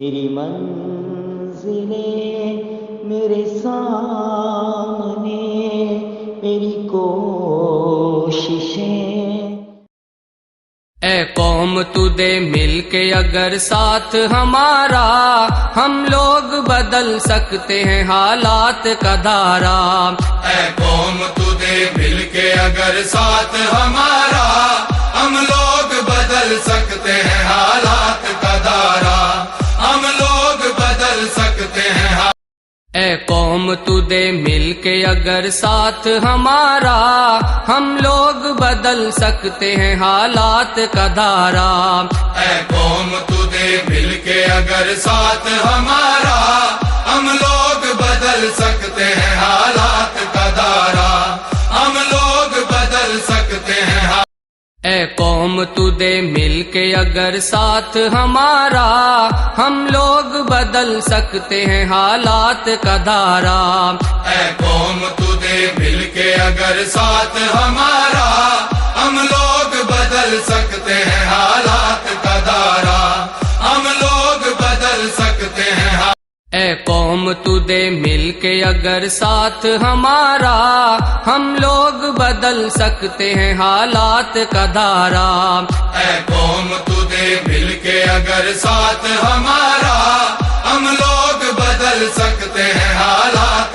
تیری منزلیں میرے سامنے، میری کوششیں۔ اے قوم تو دے مل کے اگر ساتھ ہمارا، ہم لوگ بدل سکتے ہیں حالات کا دھارا۔ اے قوم تو دے مل کے اگر ساتھ ہمارا، ہم لوگ بدل سکتے ہیں حالات کا دھارا، ہم لوگ بدل سکتے ہیں۔ اے قوم تو دے مل کے اگر ساتھ ہمارا، ہم لوگ بدل سکتے ہیں حالات کا دھارا۔ اے قوم تو دے مل کے اگر ساتھ ہمارا، ہم لوگ بدل سکتے ہیں حالات کا دھارا، ہم لوگ بدل سکتے ہیں۔ اے قوم تو دے مل کے اگر ساتھ ہمارا، ہم لوگ بدل سکتے ہیں حالات کا دھارا۔ اے قوم تو دے مل کے اگر ساتھ ہمارا، ہم لوگ بدل سکتے ہیں حالات کا دھارا، ہم لوگ بدل سکتے ہیں۔ اے قوم تو دے مل کے اگر ساتھ ہمارا، ہم لوگ بدل سکتے ہیں حالات کا دھارا۔ اے قوم تو دے مل کے اگر ساتھ ہمارا، ہم لوگ بدل سکتے ہیں حالات